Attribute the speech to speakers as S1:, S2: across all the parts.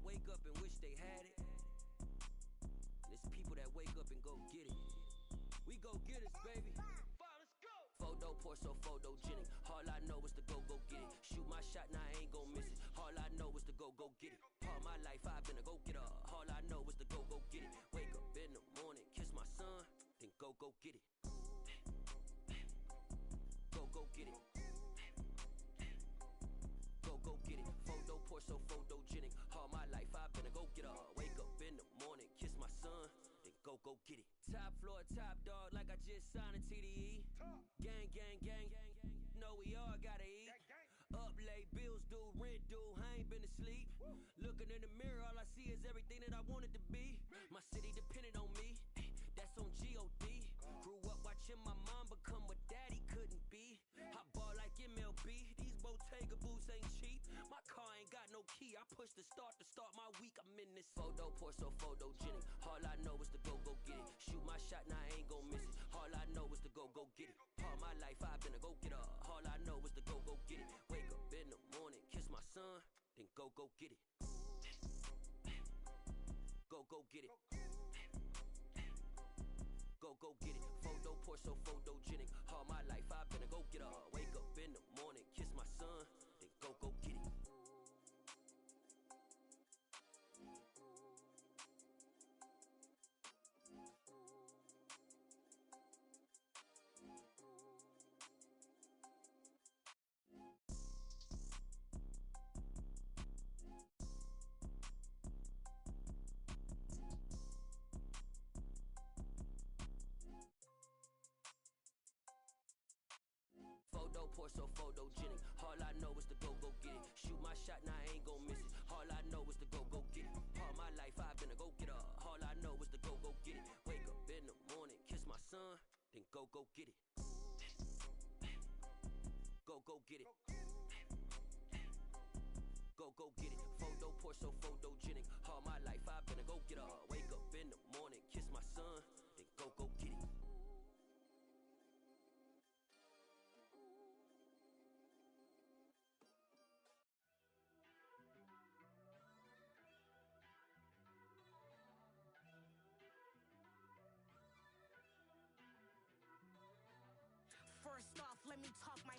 S1: wake up and wish they had it. And it's people that wake up and go get it. We go get it, baby. Let's go. Photo pour so photogenic. All I know is to go get it. Shoot my shot, now I ain't gon' miss it. All I know is to go get it. All my life I've been a go getter. All I know is to go get it. Wake up in the morning, kiss my son, then go get it. Go get it. Go get it. Photo pour so photogenic. All my life I've been a go getter. Wake up in the morning, kiss my son, then go get it. Top floor, top dog, like I just signed a TDE. Gang, gang, gang, know we all gotta eat. Up late, bills due, rent due, I ain't been asleep. Looking in the mirror, all I see is everything that I wanted to be. My city depended on me, that's on G.O.D. Grew up watching my mom become what daddy couldn't be. I ball like MLB, these Bottega boots ain't cheap. My car ain't got no key, I push the start to start my week. I'm in this photo pour so photogenic. All I know is to go get it. Shoot my shot, now I ain't gon' miss it. All I know is to go get it. All my life I've been a go getter. All I know is to go get it. Wake up in the morning, kiss my son, then go get it. Go get it. Go get it. Photo pour so photogenic. All my life I've been a go getter. Wake up in the morning, kiss my son, then go get it. Photo pour so photogenic. All I know is to go get it. Shoot my shot, now I ain't gon' miss it. All I know is to go get it. All my life I've been a go getter. All I know is to go get it. Wake up in the morning, kiss my son, then go get it. Go get it. Go get it. Photo pour so photogenic. All my life I've been a go getter. Wake up in the morning, kiss my son, then go get it.
S2: First off, let me talk my.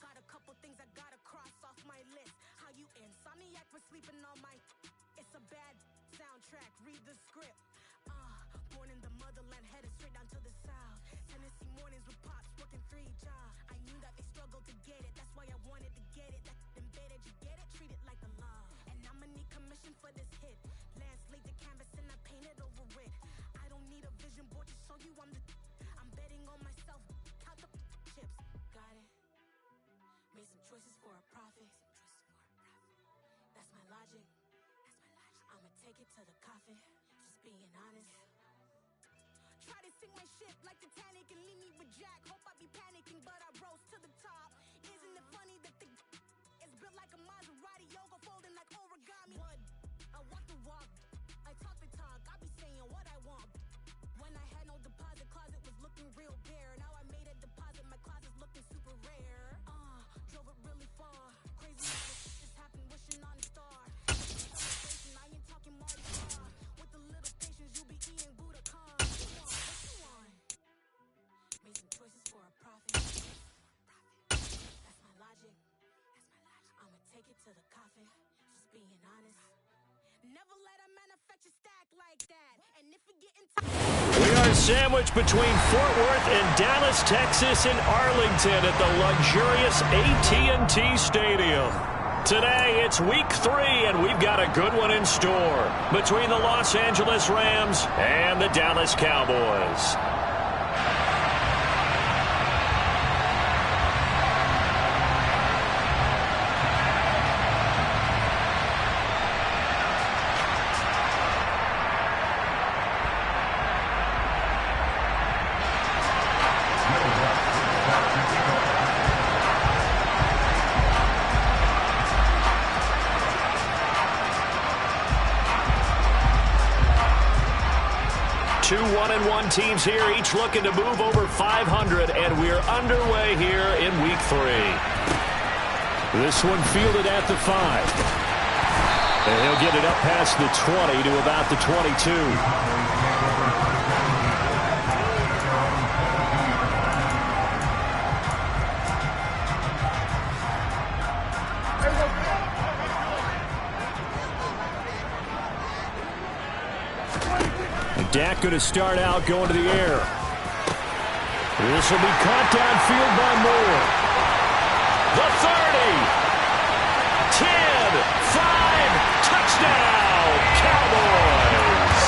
S2: Got a couple things I gotta cross off my list. How you insomniac for sleeping on my. It's a bad soundtrack, read the script. Born in the motherland, headed straight down to the south. Tennessee mornings with pops, working 3 jobs. I knew that they struggled to get it, that's why I wanted to get it. That embedded, you get it, treat it like a law. And I'ma need commission for this hit. Lance laid the canvas and I painted over it. I don't need a vision board to show you I'm betting on myself, count the chips. Got it. Made some choices for a profit. That's my logic. I'ma take it to the coffin. Just being honest. Try to sink my ship like Titanic and leave me with Jack. Hope I be panicking, but I rose to the top. Isn't it funny that the is built like a Maserati, yoga folding like origami? What? I walk the walk. I talk the talk. I be saying what I want. When I had no deposit, closet was looking real bare. Now I made a deposit, my closet's looking super rare. Drove it really far. Crazy how this just happened, wishing on a star. I ain't talking Mardi Gras. With a little patience, you be eating Budokan. What you want? Made some choices for a profit. That's my logic. I'ma take it to the coffin. Just being honest. Never let a manufacture stack like that. And if we get into
S3: We are sandwiched between Fort Worth and Dallas, Texas, and Arlington at the luxurious AT&T Stadium. Today, it's week 3, and we've got a good one in store between the Los Angeles Rams and the Dallas Cowboys. Two 1-1 teams here, each looking to move over 500, and we're underway here in week 3. This one fielded at the 5. And he'll get it up past the 20 to about the 22. Dak going to start out going to the air. This will be caught downfield by Moore. The 30. 10. 5. Touchdown, Cowboys.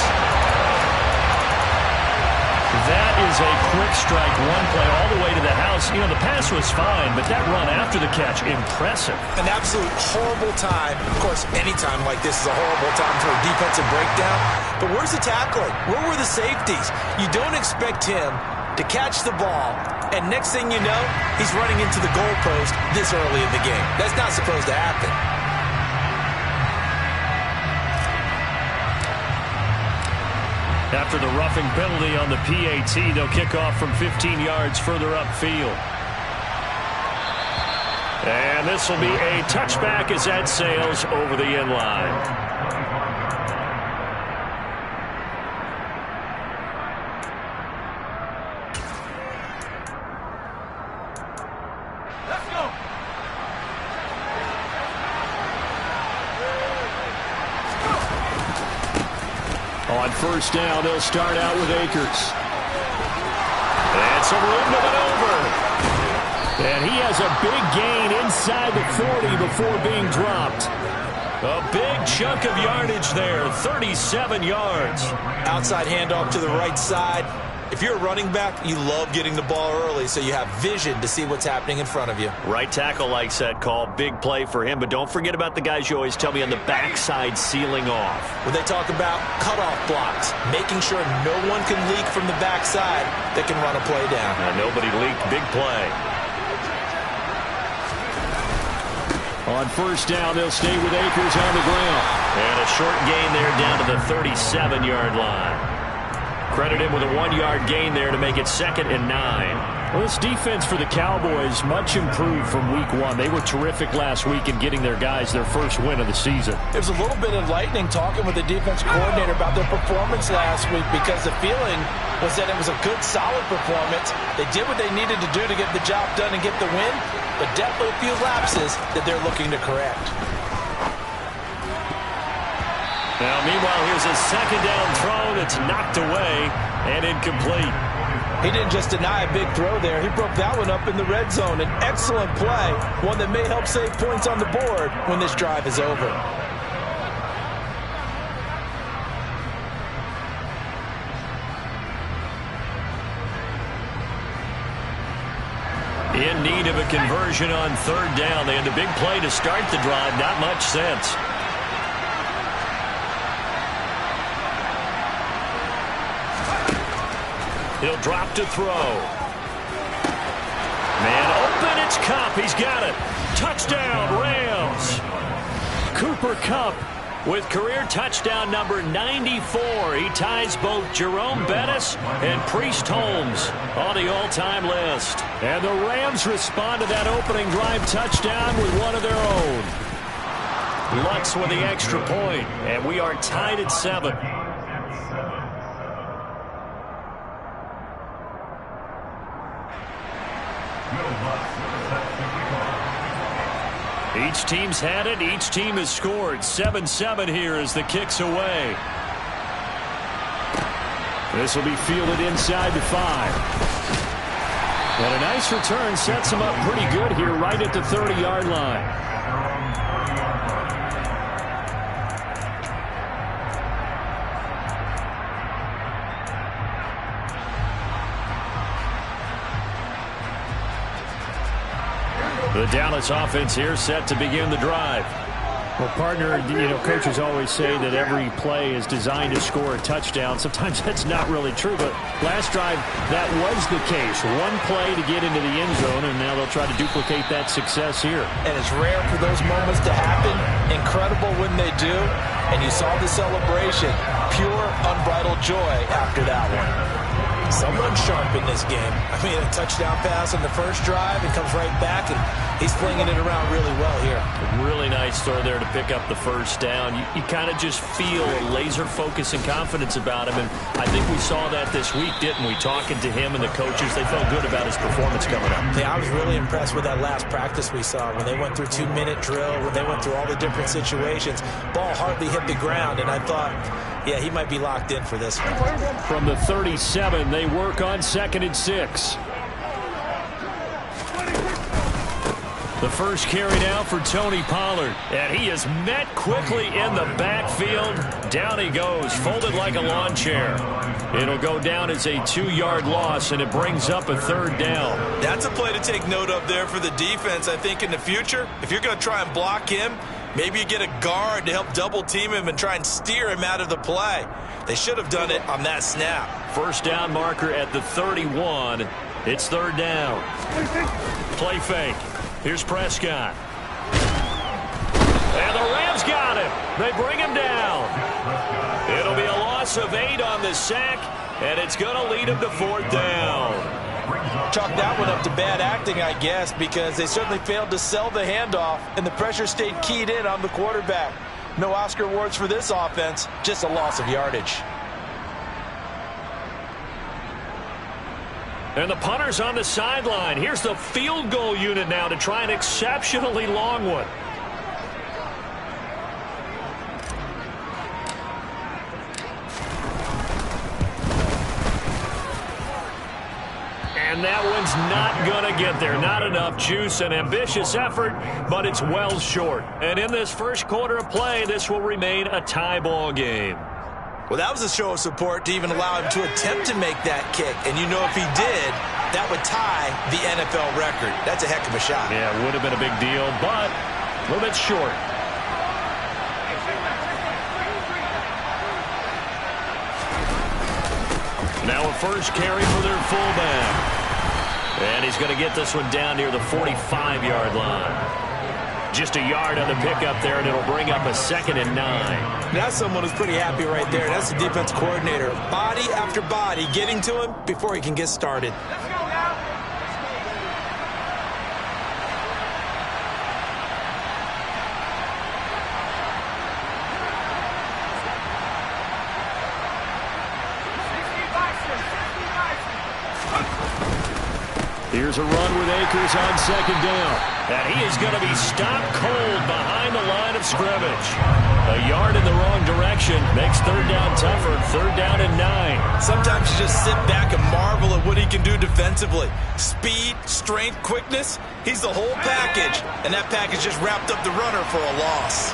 S3: That is a quick strike, one play all the way to the house. You know, the pass was fine, but that run after the catch, impressive.
S4: An absolute horrible time. Of course, any time like this is a horrible time for a defensive breakdown. But where's the tackling? Where were the safeties? You don't expect him to catch the ball, and next thing you know, he's running into the goalpost this early in the game. That's not supposed to happen.
S3: After the roughing penalty on the PAT, they'll kick off from 15 yards further upfield. And this will be a touchback as that sails over the end line. On first down, they'll start out with Akers. And some room to maneuver. And he has a big gain inside the 40 before being dropped. A big chunk of yardage there, 37 yards.
S4: Outside handoff to the right side. If you're a running back, you love getting the ball early so you have vision to see what's happening in front of you.
S3: Right tackle likes that call. Big play for him. But don't forget about the guys you always tell me on the backside sealing off.
S4: When they talk about cutoff blocks, making sure no one can leak from the backside that can run a play down.
S3: Nobody leaked. Big play. On first down, they'll stay with Akers on the ground. And a short gain there down to the 37-yard line. Credit him with a 1-yard gain there to make it 2nd and 9. Well, this defense for the Cowboys much improved from week 1. They were terrific last week in getting their guys their first win of the season.
S4: There's a little bit of lightning talking with the defense coordinator about their performance last week because the feeling was that it was a good, solid performance. They did what they needed to do to get the job done and get the win, but definitely a few lapses that they're looking to correct.
S3: Now, meanwhile, here's a second down throw that's knocked away and incomplete.
S4: He didn't just deny a big throw there. He broke that one up in the red zone. An excellent play, one that may help save points on the board when this drive is over.
S3: In need of a conversion on third down. They had the big play to start the drive. Not much sense. He'll drop to throw. Man open, it's Kupp. He's got it. Touchdown, Rams. Cooper Kupp with career touchdown number 94. He ties both Jerome Bettis and Priest Holmes on the all-time list. And the Rams respond to that opening drive touchdown with one of their own. Lutz with the extra point, and we are tied at 7. Each team's had it. Each team has scored. 7-7 here as the kick's away. This will be fielded inside the 5. And a nice return sets him up pretty good here right at the 30-yard line. The Dallas offense here set to begin the drive. Well, partner, coaches always say that every play is designed to score a touchdown. Sometimes that's not really true, but last drive, that was the case. One play to get into the end zone, and now they'll try to duplicate that success here.
S4: And it's rare for those moments to happen. Incredible when they do. And you saw the celebration. Pure, unbridled joy after that one. Someone sharp in this game. I mean, a touchdown pass on the first drive and comes right back, and he's flinging it around really well here.
S3: Really nice nice throw there to pick up the first down. You kind of just feel a laser focus and confidence about him, and I think we saw that this week, didn't we? Talking to him and the coaches, they felt good about his performance coming up.
S4: Yeah, I was really impressed with that last practice we saw when they went through 2-minute drill, when they went through all the different situations. Ball hardly hit the ground, and I thought, yeah, he might be locked in for this one.
S3: From the 37, they work on 2nd and 6. The first carry now for Tony Pollard. And he is met quickly in the backfield. Down he goes, folded like a lawn chair. It'll go down as a 2-yard loss, and it brings up a 3rd down.
S4: That's a play to take note of there for the defense, I think, in the future. If you're going to try and block him, maybe you get a guard to help double-team him and try and steer him out of the play. They should have done it on that snap.
S3: First down marker at the 31. It's 3rd down. Play fake. Here's Prescott. And the Rams got him. They bring him down. It'll be a loss of 8 on the sack, and it's going to lead him to 4th down.
S4: Chalk that one up to bad acting, I guess, because they certainly failed to sell the handoff, and the pressure stayed keyed in on the quarterback. No Oscar awards for this offense, just a loss of yardage.
S3: And the punter's on the sideline. Here's the field goal unit now to try an exceptionally long one. And that one's not going to get there. Not enough juice. An ambitious effort, but it's well short. And in this first quarter of play, this will remain a tie ball game.
S4: Well, that was a show of support to even allow him to attempt to make that kick. And you know if he did, that would tie the NFL record. That's a heck of a shot.
S3: Yeah, it would have been a big deal, but a little bit short. Now a first carry for their fullback. And he's going to get this one down near the 45-yard line. Just a yard on the pickup there, and it'll bring up a 2nd and 9.
S4: That's someone who's pretty happy right there. That's the defense coordinator. Body after body getting to him before he can get started.
S5: Let's go now.
S3: Here's a run with Akers on 2nd down. And he is going to be stopped cold behind the line of scrimmage. A yard in the wrong direction makes 3rd down tougher. 3rd down and 9.
S4: Sometimes you just sit back and marvel at what he can do defensively. Speed, strength, quickness. He's the whole package. And that package just wrapped up the runner for a loss.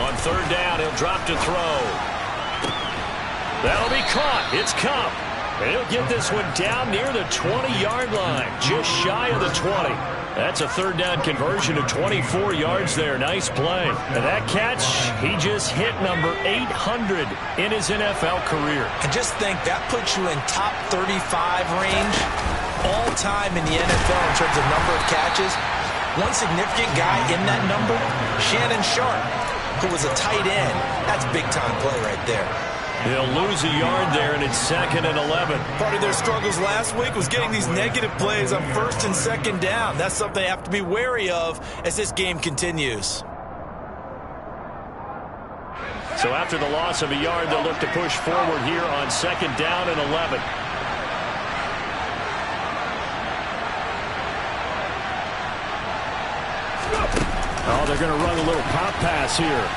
S3: On 3rd down, he'll drop to throw. That'll be caught. It's Cup. And he'll get this one down near the 20-yard line, just shy of the 20. That's a 3rd down conversion of 24 yards there. Nice play. And that catch, he just hit number 800 in his NFL career.
S4: And just think, that puts you in top 35 range all time in the NFL in terms of number of catches. One significant guy in that number, Shannon Sharp, who was a tight end. That's big-time play right there.
S3: They'll lose a yard there, and it's 2nd and 11.
S4: Part of their struggles last week was getting these negative plays on 1st and 2nd down. That's something they have to be wary of as this game continues.
S3: So after the loss of a yard, they'll look to push forward here on 2nd down and 11. Oh, they're going to run a little pop pass here.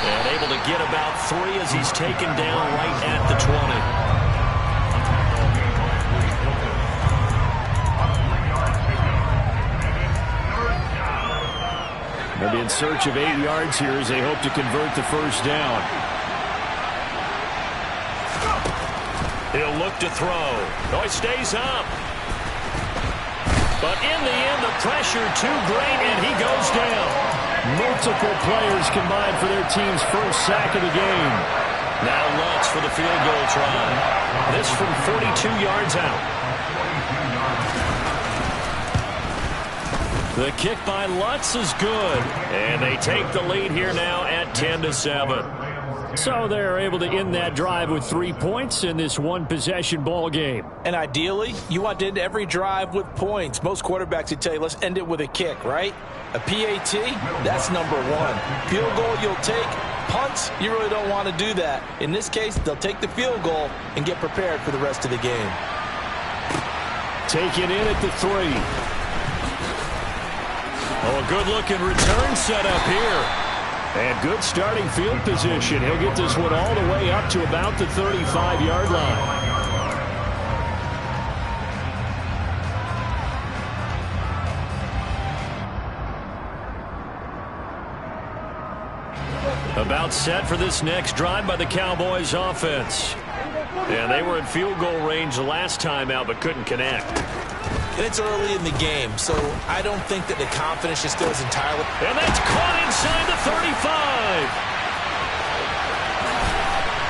S3: And able to get about 3 as he's taken down right at the 20. They'll be in search of 8 yards here as they hope to convert the first down. He'll look to throw. Oh, he stays up. But in the end, the pressure too great, and he goes down. Multiple players combined for their team's first sack of the game. Now Lutz for the field goal try. This from 42 yards out. The kick by Lutz is good. And they take the lead here now at 10-7. So they're able to end that drive with 3 points in this one-possession ball game.
S4: And ideally, you want to end every drive with points. Most quarterbacks would tell you, let's end it with a kick, right? A PAT, that's number one. Field goal you'll take. Punts, you really don't want to do that. In this case, they'll take the field goal and get prepared for the rest of the game.
S3: Taken in at the 3. Oh, a good-looking return set up here. And good starting field position. He'll get this one all the way up to about the 35-yard line. About set for this next drive by the Cowboys offense. And they were in field goal range the last time out, but couldn't connect.
S4: And it's early in the game, so I don't think that the confidence just goes entirely.
S3: And that's caught inside the 35.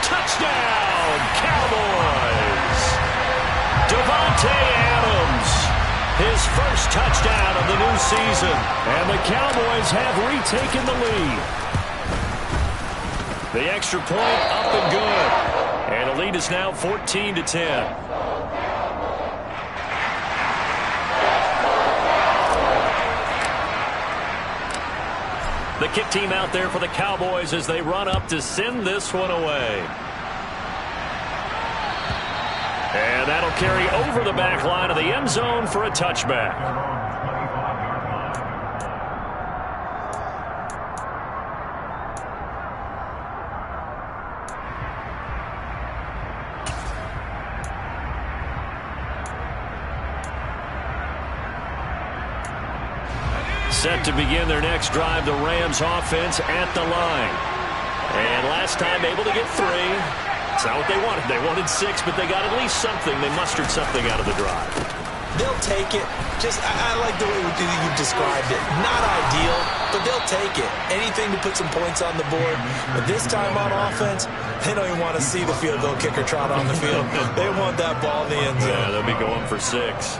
S3: Touchdown, Cowboys. Devontae Adams, his first touchdown of the new season. And the Cowboys have retaken the lead. The extra point up and good. And the lead is now 14-10. The kick team out there for the Cowboys as they run up to send this one away. And that'll carry over the back line of the end zone for a touchback. Set to begin their next drive, the Rams offense at the line. And last time able to get 3. It's not what they wanted. They wanted 6, but they got at least something. They mustered something out of the drive.
S4: They'll take it. I like the way you described it. Not ideal, but they'll take it. Anything to put some points on the board. But this time on offense, they don't even want to see the field goal kicker trot on the field. They want that ball in the end zone.
S3: Yeah, they'll be going for 6.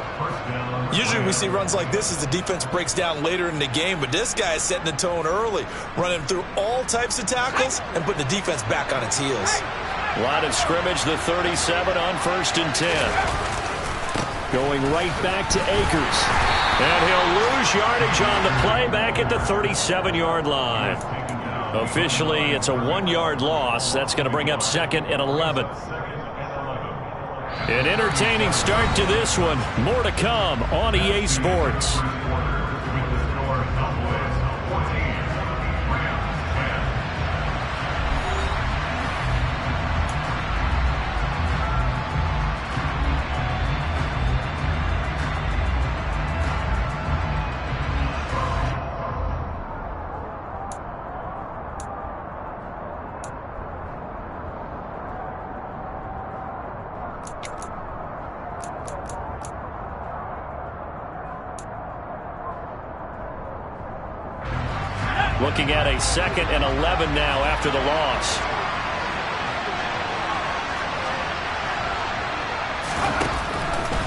S4: Usually we see runs like this as the defense breaks down later in the game, but this guy is setting the tone early, running through all types of tackles and putting the defense back on its heels.
S3: Line of scrimmage, the 37 on 1st and 10. Going right back to Akers. And he'll lose yardage on the play back at the 37-yard line. Officially, it's a 1-yard loss. That's going to bring up 2nd and 11. An entertaining start to this one. More to come on EA Sports. Looking at a 2nd and 11 now after the loss.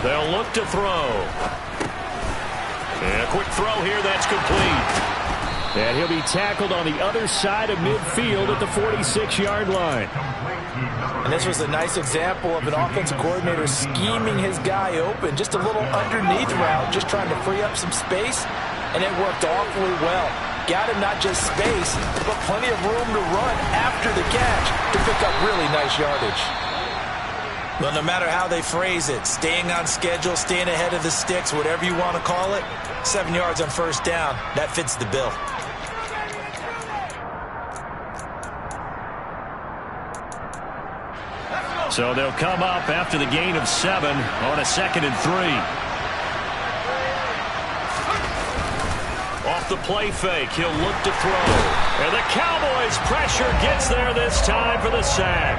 S3: They'll look to throw. And a quick throw here, that's complete. And he'll be tackled on the other side of midfield at the 46-yard line.
S4: And this was a nice example of an offensive coordinator scheming his guy open. Just a little underneath route, just trying to free up some space. And it worked awfully well. Got him not just space, but plenty of room to run after the catch to pick up really nice yardage. Well, no matter how they phrase it, staying on schedule, staying ahead of the sticks, whatever you want to call it, 7 yards on 1st down, that fits the bill.
S3: So they'll come up after the gain of 7 on a 2nd and 3. Off the play fake, he'll look to throw. And the Cowboys' pressure gets there this time for the sack.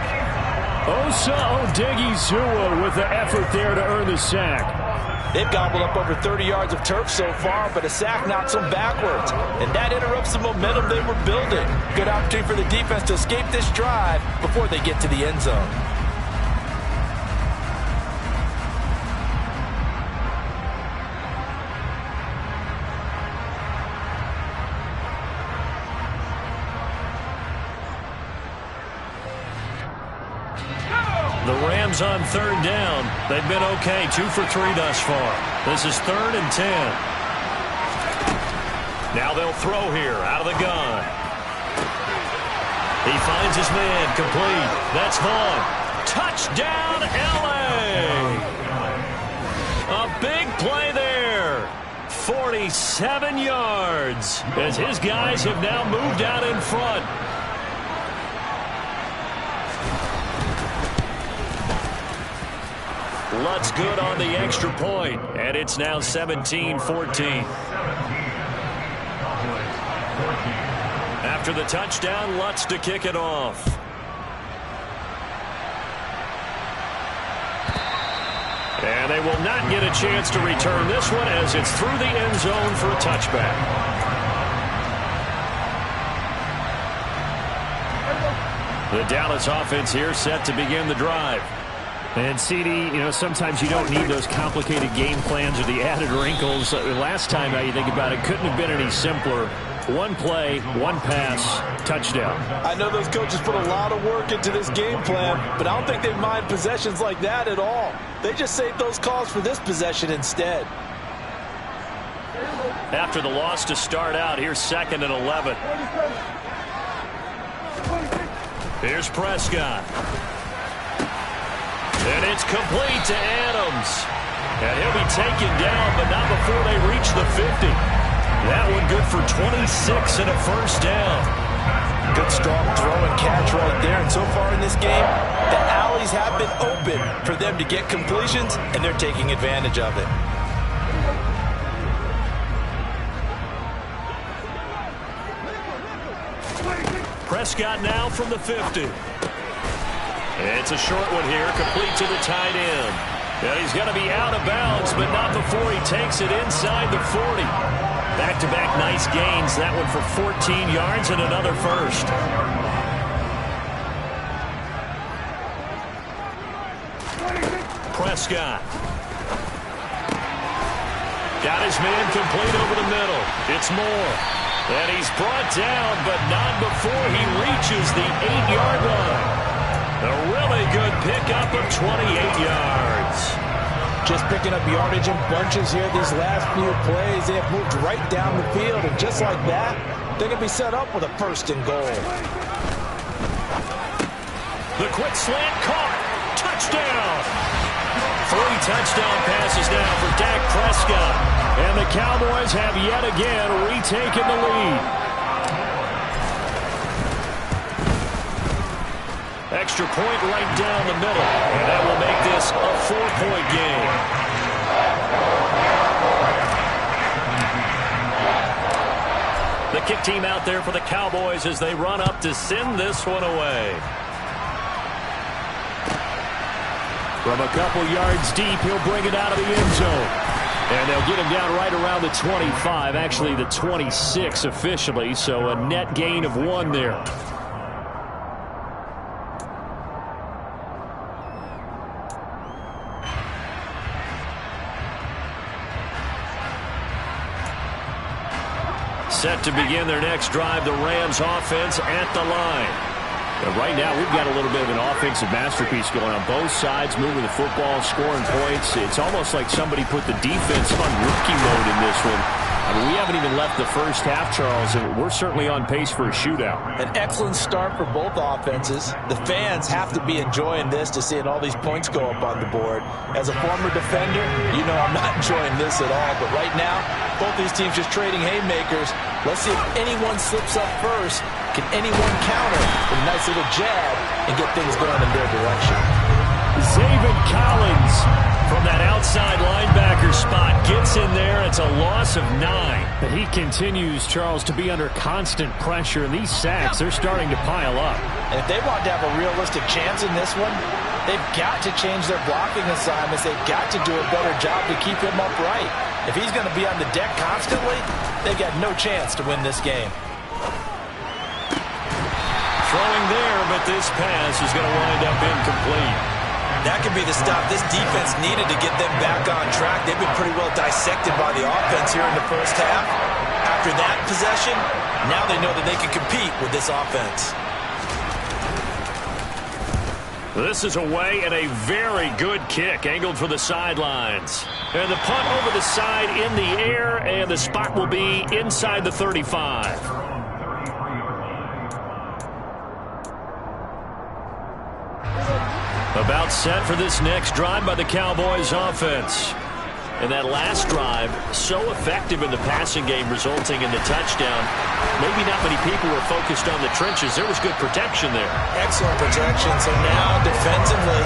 S3: Osa Odighizuwa with the effort there to earn the sack.
S4: They've gobbled up over 30 yards of turf so far, but a sack knocks them backwards. And that interrupts the momentum they were building. Good opportunity for the defense to escape this drive before they get to the end zone.
S3: Rams on third down. They've been okay, 2 for 3 thus far. This is 3rd and 10. Now they'll throw here out of the gun. He finds his man, complete. That's Vaughn. Touchdown, L.A. A big play there. 47 yards as his guys have now moved out in front. Lutz good on the extra point, and it's now 17-14. After the touchdown, Lutz to kick it off. And they will not get a chance to return this one as it's through the end zone for a touchback. The Dallas offense here set to begin the drive.
S5: And CD, sometimes you don't need those complicated game plans or the added wrinkles. Last time, now you think about it, couldn't have been any simpler. One play, one pass, touchdown.
S4: I know those coaches put a lot of work into this game plan, but I don't think they mind possessions like that at all. They just saved those calls for this possession instead.
S3: After the loss to start out, here's 2nd and 11. Here's Prescott. And it's complete to Adams. And he'll be taken down, but not before they reach the 50. That one good for 26 and a first down.
S4: Good strong throw and catch right there. And so far in this game, the alleys have been open for them to get completions, and they're taking advantage of it.
S3: Prescott now from the 50. It's a short one here, complete to the tight end. And he's going to be out of bounds, but not before he takes it inside the 40. Back-to-back nice gains. That one for 14 yards and another first. Prescott. Got his man complete over the middle. It's Moore. And he's brought down, but not before he reaches the 8-yard line. A really good pickup of 28 yards.
S4: Just picking up yardage in bunches here these last few plays. They have moved right down the field, and just like that, they're going to be set up with a 1st and goal.
S3: The quick slant caught. Touchdown. 3 touchdown passes now for Dak Prescott. And the Cowboys have yet again retaken the lead. Extra point right down the middle. And that will make this a 4-point game. The kick team out there for the Cowboys as they run up to send this one away. From a couple yards deep, he'll bring it out of the end zone. And they'll get him down right around the 25, actually the 26 officially, so a net gain of 1 there. Set to begin their next drive, the Rams offense at the line. And right now, we've got a little bit of an offensive masterpiece going on both sides, moving the football, scoring points. It's almost like somebody put the defense on rookie mode in this one. I mean, we haven't even left the first half, Charles, and we're certainly on pace for a shootout.
S4: An excellent start for both offenses. The fans have to be enjoying this to seeing all these points go up on the board. As a former defender, you know I'm not enjoying this at all. But right now, both these teams just trading haymakers. Let's see if anyone slips up first. Can anyone counter with a nice little jab and get things going in their direction?
S3: Zaven Collins from that outside linebacker spot gets in there. It's a loss of 9.
S5: But he continues, Charles, to be under constant pressure. And these sacks, they're starting to pile up.
S4: And if they want to have a realistic chance in this one, they've got to change their blocking assignments. They've got to do a better job to keep him upright. If he's going to be on the deck constantly, they've got no chance to win this game.
S3: Throwing there, but this pass is going to wind up incomplete.
S4: That could be the stop this defense needed to get them back on track. They've been pretty well dissected by the offense here in the first half. After that possession, now they know that they can compete with this offense.
S3: This is away and a very good kick angled for the sidelines. And the punt over the side in the air, and the spot will be inside the 35. About set for this next drive by the Cowboys offense. And that last drive, so effective in the passing game, resulting in the touchdown. Maybe not many people were focused on the trenches. There was good protection there.
S4: Excellent protection. So now, defensively,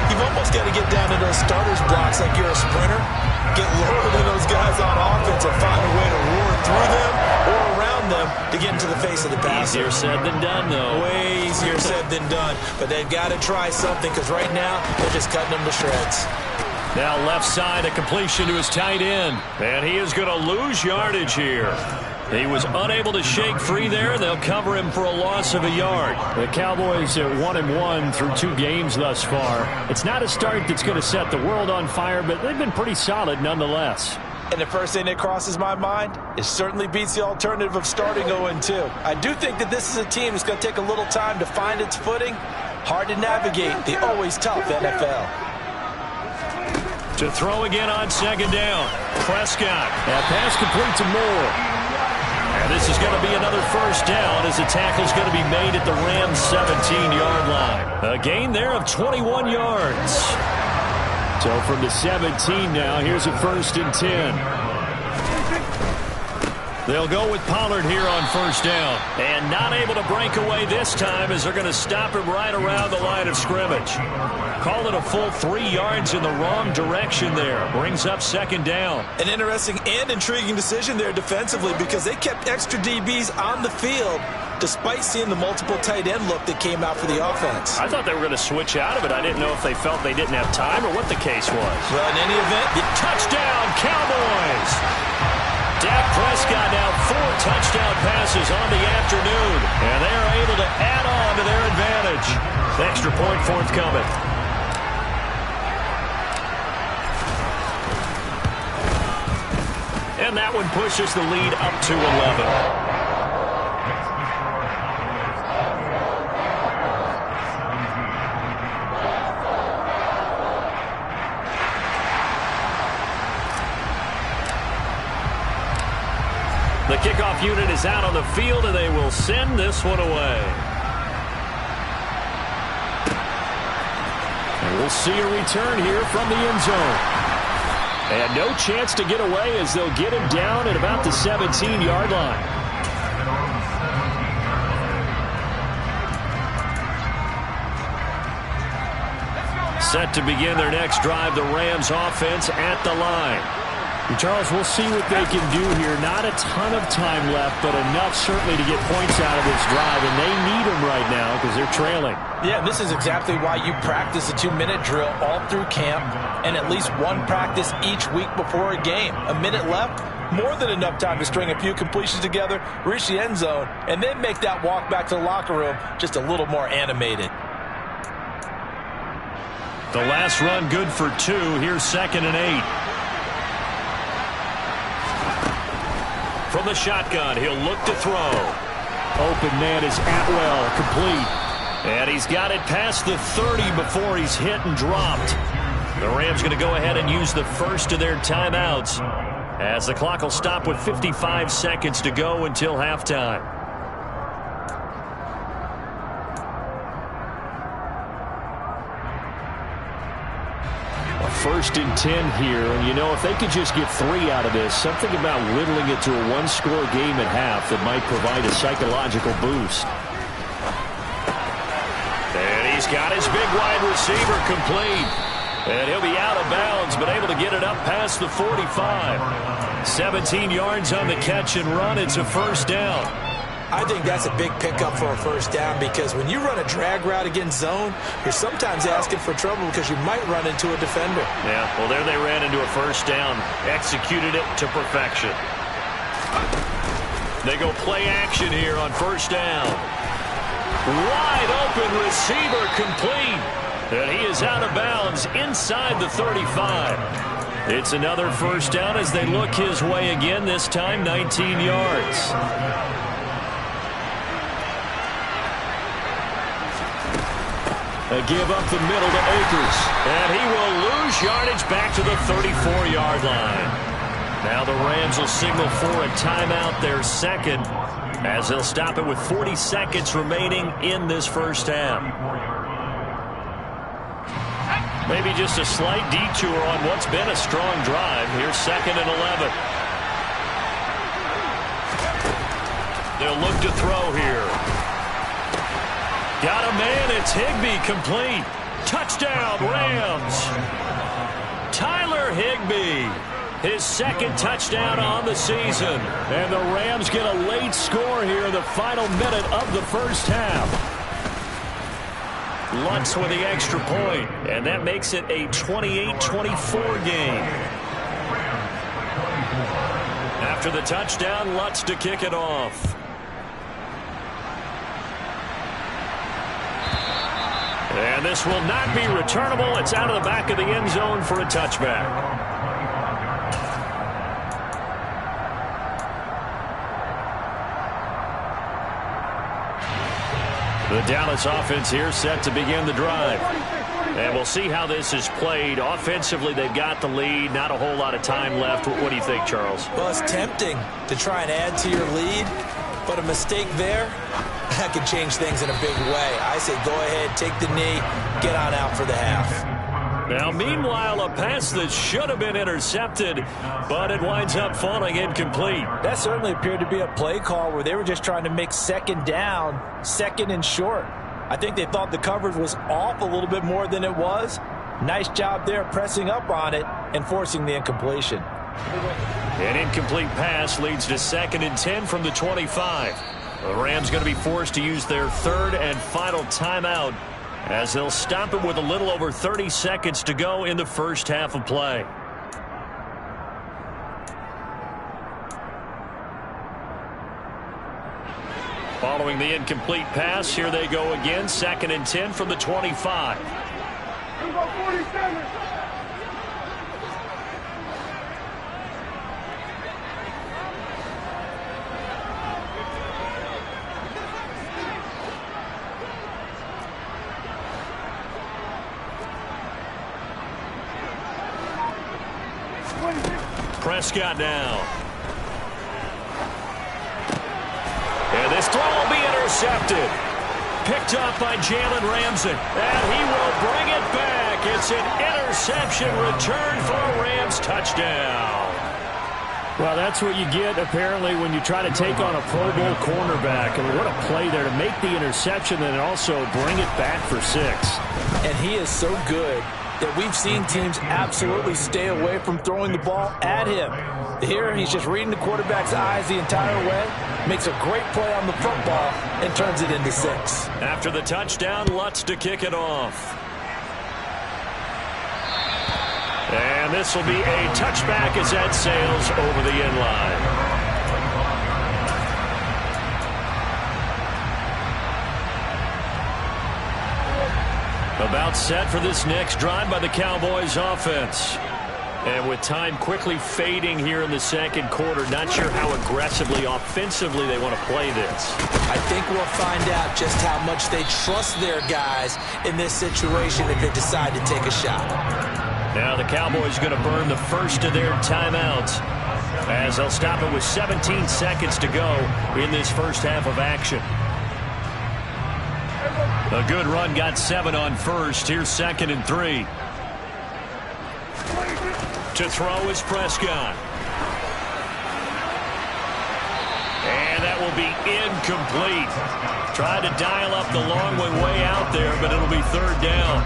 S4: you've almost got to get down to those starters blocks like you're a sprinter. Get lower than those guys on offense and find a way to roar through them or around them to get into the face of the passer.
S3: Easier said than done, though.
S4: Way easier said than done. But they've got to try something because right now, they're just cutting them to shreds.
S3: Now left side, a completion to his tight end. And he is going to lose yardage here. He was unable to shake free there. They'll cover him for a loss of a yard. The Cowboys are 1-1 through 2 games thus far. It's not a start that's going to set the world on fire, but they've been pretty solid nonetheless.
S4: And the first thing that crosses my mind, it certainly beats the alternative of starting 0-2. I do think that this is a team that's going to take a little time to find its footing. Hard to navigate the always tough NFL.
S3: To throw again on second down. Prescott. That pass complete to Moore. And this is going to be another first down as the tackle's going to be made at the Rams' 17-yard line. A gain there of 21 yards. So from the 17 now, here's a 1st and 10. They'll go with Pollard here on first down. And not able to break away this time as they're going to stop him right around the line of scrimmage. Call it a full 3 yards in the wrong direction there. Brings up second down.
S4: An interesting and intriguing decision there defensively because they kept extra DBs on the field despite seeing the multiple tight end look that came out for the offense.
S3: I thought they were going to switch out of it. I didn't know if they felt they didn't have time or what the case was.
S4: Well, in any event,
S3: touchdown, Cowboys! Dak Prescott now 4 touchdown passes on the afternoon, and they are able to add on to their advantage. Extra point forthcoming. And that one pushes the lead up to 11. The kickoff unit is out on the field, and they will send this one away. And we'll see a return here from the end zone. And no chance to get away as they'll get him down at about the 17-yard line. Set to begin their next drive, the Rams offense at the line.
S5: Charles, we'll see what they can do here. Not a ton of time left, but enough certainly to get points out of this drive, and they need them right now because they're trailing.
S4: Yeah, this is exactly why you practice a 2-minute drill all through camp and at least one practice each week before a game. A minute left, more than enough time to string a few completions together, reach the end zone, and then make that walk back to the locker room just a little more animated.
S3: The last run good for 2. Here's 2nd and 8. From the shotgun, he'll look to throw.
S5: Open man is Atwell, complete.
S3: And he's got it past the 30 before he's hit and dropped. The Rams going to go ahead and use the first of their timeouts as the clock will stop with 55 seconds to go until halftime.
S5: A 1st and 10 here, and you know, if they could just get 3 out of this, something about whittling it to a 1-score game at half that might provide a psychological boost.
S3: And he's got his big wide receiver complete. And he'll be out of bounds, but able to get it up past the 45. 17 yards on the catch and run. It's a first down.
S4: I think that's a big pickup for a first down because when you run a drag route against zone, you're sometimes asking for trouble because you might run into a defender.
S3: Yeah, well, there they ran into a first down. Executed it to perfection. They go play action here on first down. Wide open receiver complete. And he is out of bounds inside the 35. It's another first down as they look his way again, this time 19 yards. A give up the middle to Akers. And he will lose yardage back to the 34-yard line. Now the Rams will signal for a timeout, their second, as they'll stop it with 40 seconds remaining in this first half. Maybe just a slight detour on what's been a strong drive. Here's 2nd and 11. They'll look to throw here. Got a man. It's Higbee, complete. Touchdown, Rams. Tyler Higbee, his 2nd touchdown on the season. And the Rams get a late score here in the final minute of the first half. Lutz with the extra point, and that makes it a 28-24 game. After the touchdown, Lutz to kick it off. And this will not be returnable. It's out of the back of the end zone for a touchback. The Dallas offense here set to begin the drive. And we'll see how this is played. Offensively, they've got the lead. Not a whole lot of time left. What do you think, Charles?
S4: Well, it's tempting to try and add to your lead, but a mistake there, that could change things in a big way. I say go ahead, take the knee, get on out for the half.
S3: Now, meanwhile, a pass that should have been intercepted, but it winds up falling incomplete.
S4: That certainly appeared to be a play call where they were just trying to make 2nd down, 2nd and short. I think they thought the coverage was off a little bit more than it was. Nice job there pressing up on it and forcing the incompletion.
S3: An incomplete pass leads to 2nd and 10 from the 25. The Rams going to be forced to use their 3rd and final timeout, as they'll stop it with a little over 30 seconds to go in the first half of play. Following the incomplete pass, here they go again. 2nd and 10 from the 25. Prescott now. And this throw will be intercepted. Picked up by Jalen Ramsey. And he will bring it back. It's an interception return for a Rams touchdown.
S5: Well, that's what you get, apparently, when you try to take on a Pro Bowl cornerback. And what a play there to make the interception and also bring it back for 6.
S4: And he is so good that we've seen teams absolutely stay away from throwing the ball at him. Here, he's just reading the quarterback's eyes the entire way, makes a great play on the football, and turns it into 6.
S3: After the touchdown, Lutz to kick it off. And this will be a touchback as that sails over the end line. About set for this next drive by the Cowboys offense. And with time quickly fading here in the second quarter, not sure how aggressively, offensively they want to play this.
S4: I think we'll find out just how much they trust their guys in this situation if they decide to take a shot.
S3: Now the Cowboys are going to burn the first of their timeouts, as they'll stop it with 17 seconds to go in this first half of action. A good run, got 7 on first. Here's 2nd and 3. To throw is Prescott. And that will be incomplete. Tried to dial up the long one way out there, but it'll be 3rd down.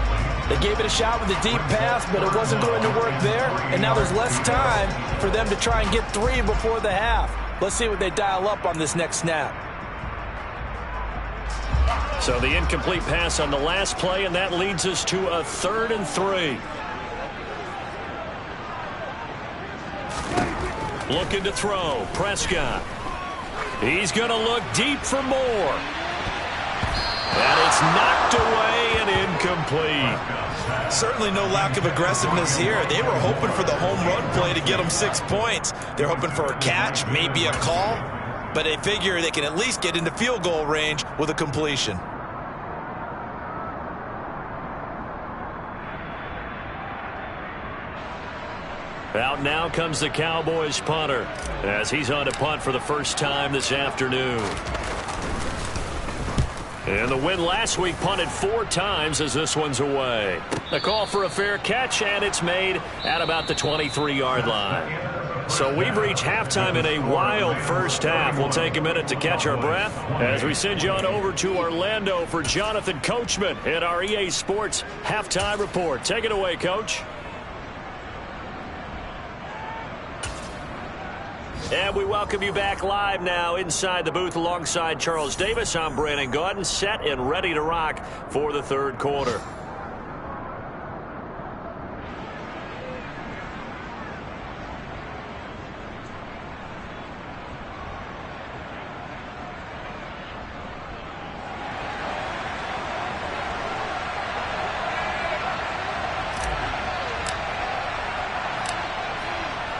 S4: They gave it a shot with a deep pass, but it wasn't going to work there. And now there's less time for them to try and get 3 before the half. Let's see what they dial up on this next snap.
S3: So the incomplete pass on the last play, and that leads us to a 3rd and 3. Looking to throw, Prescott. He's going to look deep for more. And it's knocked away and incomplete.
S4: Certainly no lack of aggressiveness here. They were hoping for the home run play to get them 6 points. They're hoping for a catch, maybe a call, but they figure they can at least get into field goal range with a completion.
S3: Out now comes the Cowboys punter as he's on to punt for the first time this afternoon. And the win last week punted 4 times as this one's away. A call for a fair catch, and it's made at about the 23-yard line. So we've reached halftime in a wild first half. We'll take a minute to catch our breath as we send you on over to Orlando for Jonathan Coachman in our EA Sports Halftime Report. Take it away, Coach. And we welcome you back live now inside the booth alongside Charles Davis. I'm Brandon Gaudin, set and ready to rock for the third quarter.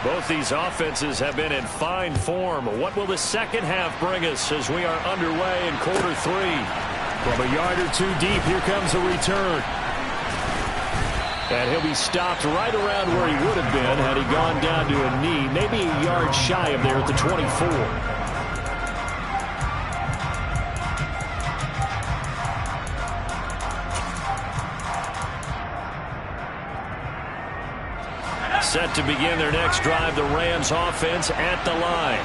S3: Both these offenses have been in fine form. What will the second half bring us as we are underway in quarter 3? From a yard or 2 deep, here comes a return. And he'll be stopped right around where he would have been had he gone down to a knee, maybe a yard shy of there at the 24. Set to begin their next drive, the Rams offense at the line.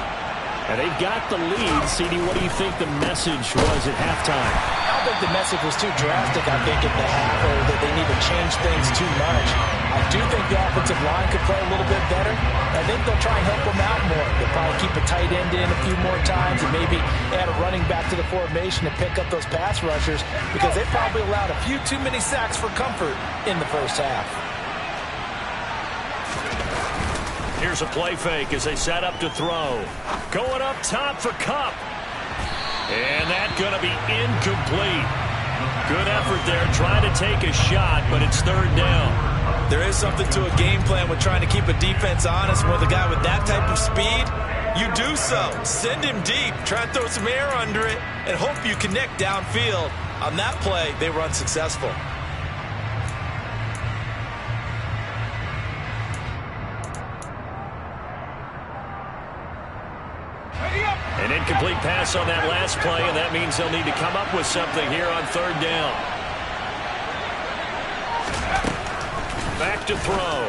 S3: And they've got the lead. CD, what do you think the message was at halftime?
S4: I don't think the message was too drastic, I think, at the half, or that they need to change things too much. I do think the offensive line could play a little bit better. I think they'll try and help them out more. They'll probably keep a tight end in a few more times and maybe add a running back to the formation to pick up those pass rushers because they probably allowed a few too many sacks for comfort in the first half.
S3: Here's a play fake as they set up to throw. Going up top for Kupp. And that's going to be incomplete. Good effort there trying to take a shot, but it's third down.
S4: There is something to a game plan with trying to keep a defense honest. With a guy with that type of speed, you do so. Send him deep. Try and throw some air under it and hope you connect downfield. On that play, they were unsuccessful.
S3: An incomplete pass on that last play, and that means they'll need to come up with something here on third down. Back to throw.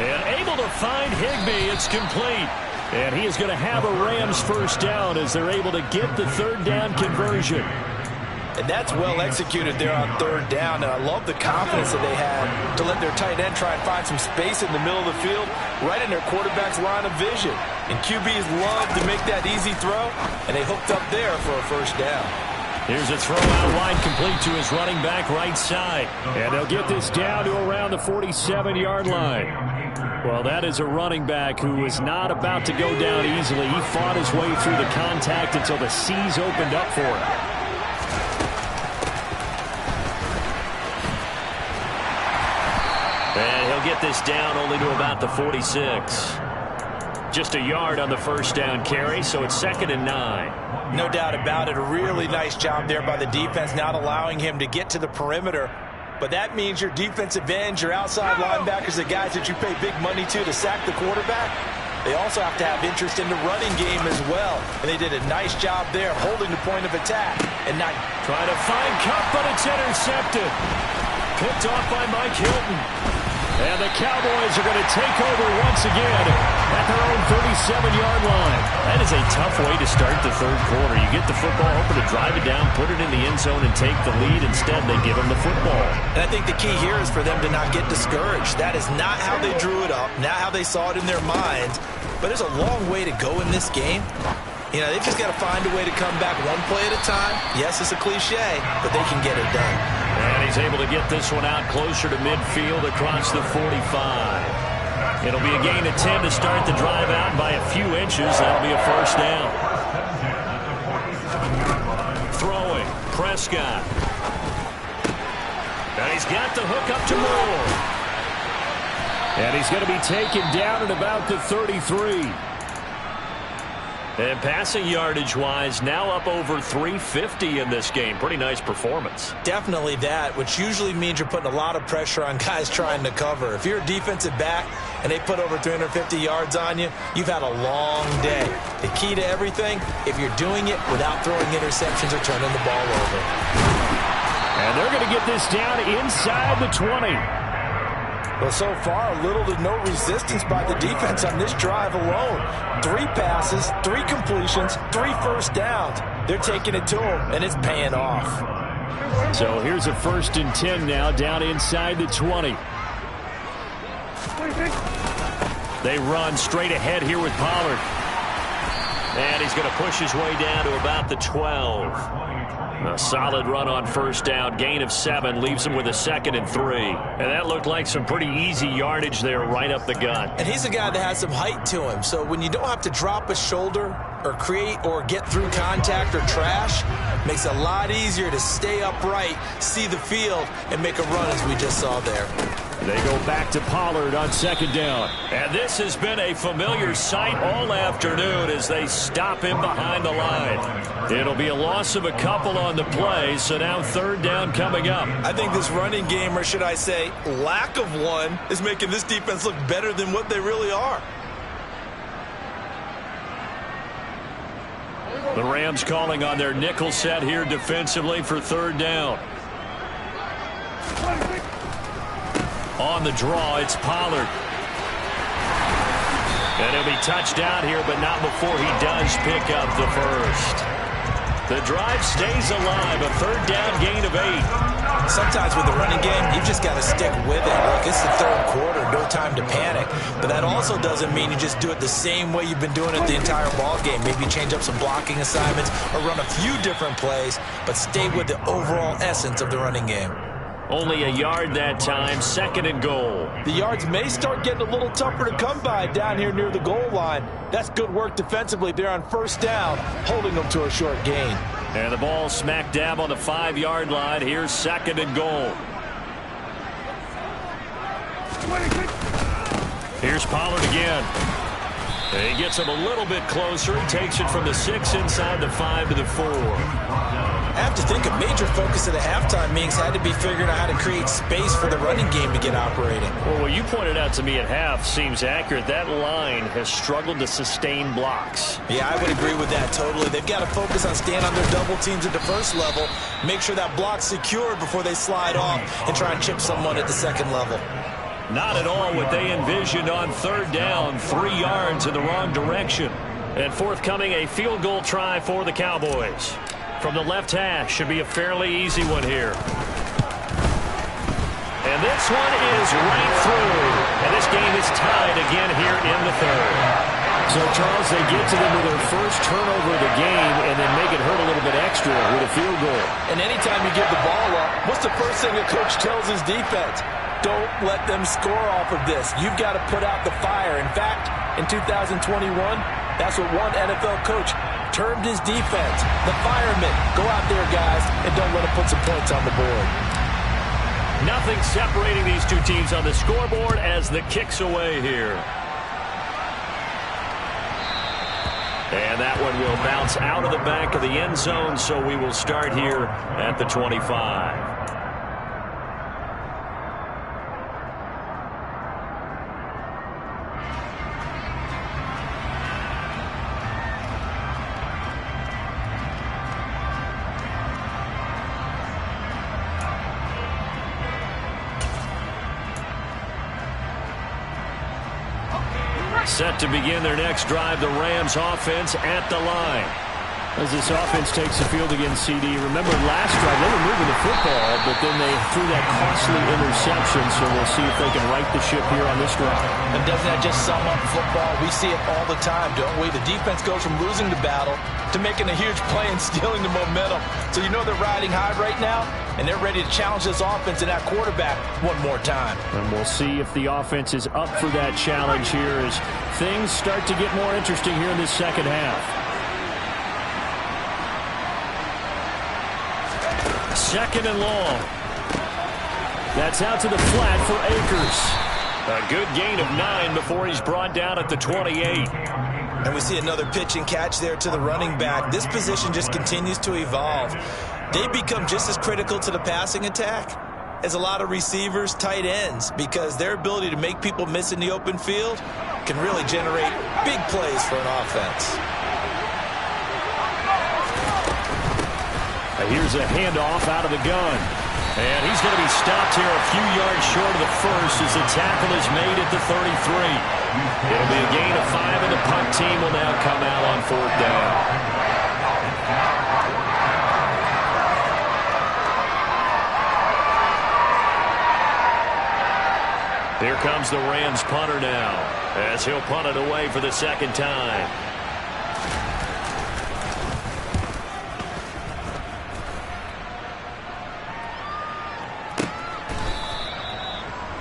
S3: And able to find Higbee. It's complete. And he is going to have a Rams first down as they're able to get the third down conversion.
S4: And that's well executed there on third down. And I love the confidence that they had to let their tight end try and find some space in the middle of the field, right in their quarterback's line of vision. And QBs love to make that easy throw, and they hooked up there for a first down.
S3: Here's a throw out wide, complete to his running back right side. And they'll get this down to around the 47-yard line. Well, that is a running back who is not about to go down easily. He fought his way through the contact until the C's opened up for him. And he'll get this down only to about the 46. Just a yard on the first down carry, so it's 2nd and 9.
S4: No doubt about it. A really nice job there by the defense, not allowing him to get to the perimeter. But that means your defensive ends, your outside linebackers, the guys that you pay big money to sack the quarterback, they also have to have interest in the running game as well. And they did a nice job there holding the point of attack. And not
S3: trying to find Kupp, but it's intercepted. Picked off by Mike Hilton. And the Cowboys are going to take over once again at their own 37-yard line. That is a tough way to start the third quarter. You get the football, hoping to drive it down, put it in the end zone, and take the lead. Instead, they give them the football.
S4: And I think the key here is for them to not get discouraged. That is not how they drew it up, not how they saw it in their minds. But there's a long way to go in this game. You know, they've just got to find a way to come back one play at a time. Yes, it's a cliche, but they can get it done.
S3: And he's able to get this one out closer to midfield across the 45. It'll be a gain of 10 to start the drive out by a few inches. That'll be a first down. Throwing, Prescott. And he's got the hook up to Moore. And he's going to be taken down at about the 33. And passing yardage-wise, now up over 350 in this game. Pretty nice performance.
S4: Definitely that, which usually means you're putting a lot of pressure on guys trying to cover. If you're a defensive back and they put over 350 yards on you, you've had a long day. The key to everything, if you're doing it without throwing interceptions or turning the ball over.
S5: And they're going to get this down inside the 20.
S4: Well, so far, little to no resistance by the defense on this drive alone. 3 passes, 3 completions, 3 first downs. They're taking it to them, and it's paying off.
S5: So here's a 1st and 10 now, down inside the 20. They run straight ahead here with Pollard. And he's going to push his way down to about the 12. A solid run on 1st down. Gain of 7 leaves him with a 2nd and 3. And that looked like some pretty easy yardage there right up the gut.
S4: And he's a guy that has some height to him. So when you don't have to drop a shoulder or create or get through contact or trash, makes it a lot easier to stay upright, see the field, and make a run as we just saw there.
S5: They go back to Pollard on 2nd down.
S3: And this has been a familiar sight all afternoon as they stop him behind the line. It'll be a loss of a couple on the play, so now 3rd down coming up.
S4: I think this running game, or should I say lack of one, is making this defense look better than what they really are.
S3: The Rams calling on their nickel set here defensively for 3rd down. On the draw, it's Pollard. And he'll be touched down here, but not before he does pick up the 1st. The drive stays alive, a 3rd down gain of 8.
S4: Sometimes with the running game, you've just got to stick with it. Look, it's the 3rd quarter, no time to panic. But that also doesn't mean you just do it the same way you've been doing it the entire ball game. Maybe change up some blocking assignments or run a few different plays, but stay with the overall essence of the running game.
S3: Only a yard that time, 2nd and goal.
S4: The yards may start getting a little tougher to come by down here near the goal line. That's good work defensively there on 1st down, holding them to a short gain.
S3: And the ball smack dab on the 5-yard line. Here's 2nd and goal. Here's Pollard again. He gets him a little bit closer. He takes it from the 6 inside the 5 to the 4.
S4: I have to think a major focus of the halftime meetings had to be figuring out how to create space for the running game to get operating.
S3: Well, what you pointed out to me at half seems accurate. That line has struggled to sustain blocks.
S4: Yeah, I would agree with that totally. They've got to focus on staying on their double teams at the 1st level, make sure that block's secured before they slide off and try and chip someone at the 2nd level.
S3: Not at all what they envisioned on 3rd down, 3 yards in the wrong direction. And forthcoming, a field goal try for the Cowboys. From the left hash, should be a fairly easy one here. And this one is right through. And this game is tied again here in the 3rd.
S5: So, Charles, they get to them with their 1st turnover of the game and then make it hurt a little bit extra with a field goal.
S4: And anytime you give the ball up, what's the first thing a coach tells his defense? Don't let them score off of this. You've got to put out the fire. In fact, in 2021, that's what one NFL coach termed his defense. The firemen. Go out there, guys, and don't let them put some points on the board.
S3: Nothing separating these two teams on the scoreboard as the kick's away here. And that one will bounce out of the back of the end zone, so we will start here at the 25. Set to begin their next drive, the Rams offense at the line.
S5: As this offense takes the field against CD, remember last drive they were moving the football, but then they threw that costly interception, so we'll see if they can right the ship here on this drive.
S4: And doesn't that just sum up football? We see it all the time, don't we? The defense goes from losing the battle to making a huge play and stealing the momentum. So you know they're riding high right now, and they're ready to challenge this offense and that quarterback one more time.
S5: And we'll see if the offense is up for that challenge here as things start to get more interesting here in this 2nd half.
S3: 2nd and long.
S5: That's out to the flat for Akers.
S3: A good gain of 9 before he's brought down at the 28.
S4: And we see another pitch and catch there to the running back. This position just continues to evolve. They become just as critical to the passing attack as a lot of receivers, tight ends, because their ability to make people miss in the open field can really generate big plays for an offense.
S5: Here's a handoff out of the gun. And he's going to be stopped here a few yards short of the first as the tackle is made at the 33. It'll be a gain of 5, and the punt team will now come out on 4th down. Here comes the Rams punter now as he'll punt it away for the second time.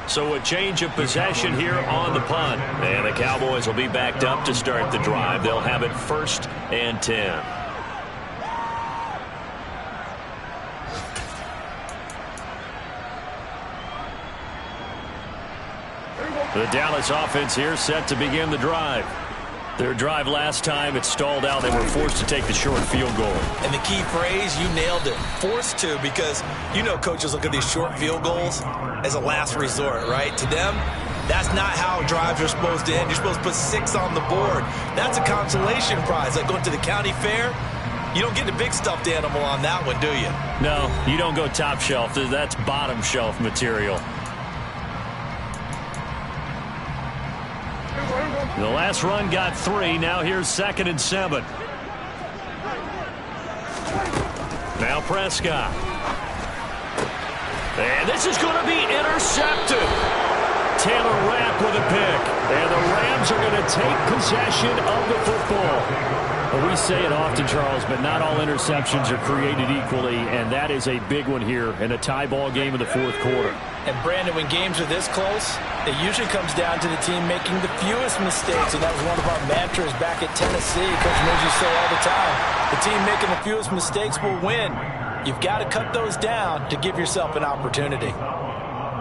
S5: So a change of possession here on the punt. And the Cowboys will be backed up to start the drive. They'll have it 1st and 10. The Dallas offense here set to begin the drive. Their drive last time, it stalled out. They were forced to take the short field goal.
S4: And the key phrase, you nailed it, forced to, because you know coaches look at these short field goals as a last resort, right? To them, that's not how drives are supposed to end. You're supposed to put 6 on the board. That's a consolation prize, like going to the county fair. You don't get the big stuffed animal on that one, do you?
S5: No, you don't go top shelf. That's bottom shelf material. The last run got 3. Now here's 2nd and 7. Now Prescott. And this is going to be intercepted. Taylor Rapp with a pick. And the Rams are going to take possession of the football. Well, we say it often, Charles, but not all interceptions are created equally, and that is a big one here in a tie ball game in the 4th quarter.
S4: And, Brandon, when games are this close, it usually comes down to the team making the fewest mistakes, and that was one of our mantras back at Tennessee. Coach Mills used to say all the time, the team making the fewest mistakes will win. You've got to cut those down to give yourself an opportunity.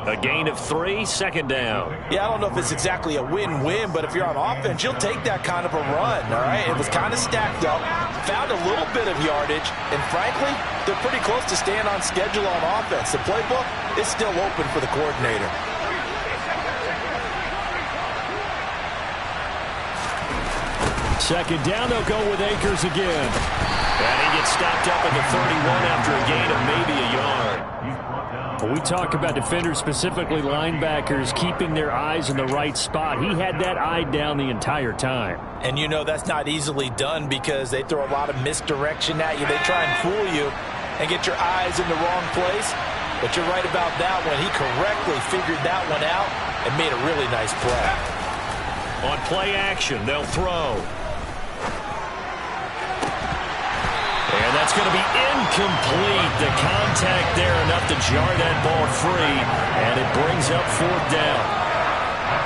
S5: A gain of 3, 2nd down.
S4: Yeah, I don't know if it's exactly a win-win, but if you're on offense, you'll take that kind of a run, all right? It was kind of stacked up, found a little bit of yardage, and frankly, they're pretty close to staying on schedule on offense. The playbook is still open for the coordinator.
S5: Second down, they'll go with Akers again. And he gets stopped up at the 31 after a gain of maybe a yard. When we talk about defenders, specifically linebackers, keeping their eyes in the right spot, he had that eye down the entire time.
S4: And you know that's not easily done because they throw a lot of misdirection at you. They try and fool you and get your eyes in the wrong place. But you're right about that one. He correctly figured that one out and made a really nice play.
S5: On play action, they'll throw. And that's going to be incomplete. The contact there enough to jar that ball free, and it brings up 4th down.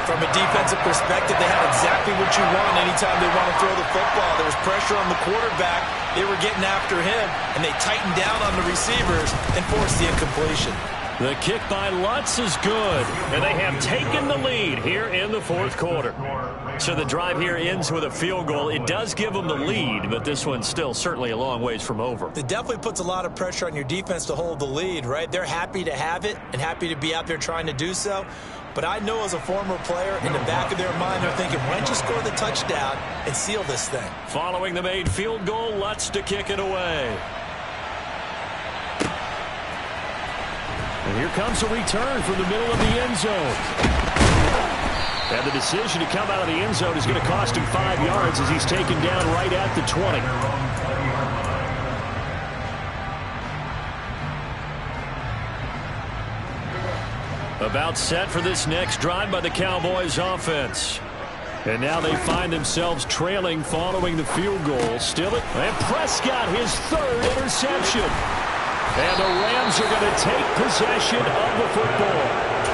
S4: From a defensive perspective, they had exactly what you want anytime they want to throw the football. There was pressure on the quarterback. They were getting after him, and they tightened down on the receivers and forced the incompletion.
S5: The kick by Lutz is good, and they have taken the lead here in the 4th quarter. So the drive here ends with a field goal. It does give them the lead, but this one's still certainly a long ways from over.
S4: It definitely puts a lot of pressure on your defense to hold the lead, right? They're happy to have it and happy to be out there trying to do so. But I know as a former player, in the back of their mind, they're thinking, why don't you score the touchdown and seal this thing?
S5: Following the made field goal, Lutz to kick it away. And here comes a return from the middle of the end zone. And the decision to come out of the end zone is going to cost him 5 yards as he's taken down right at the 20. About set for this next drive by the Cowboys offense. And now they find themselves trailing following the field goal. Still it. And Prescott, his 3rd interception. And the Rams are going to take possession of the football.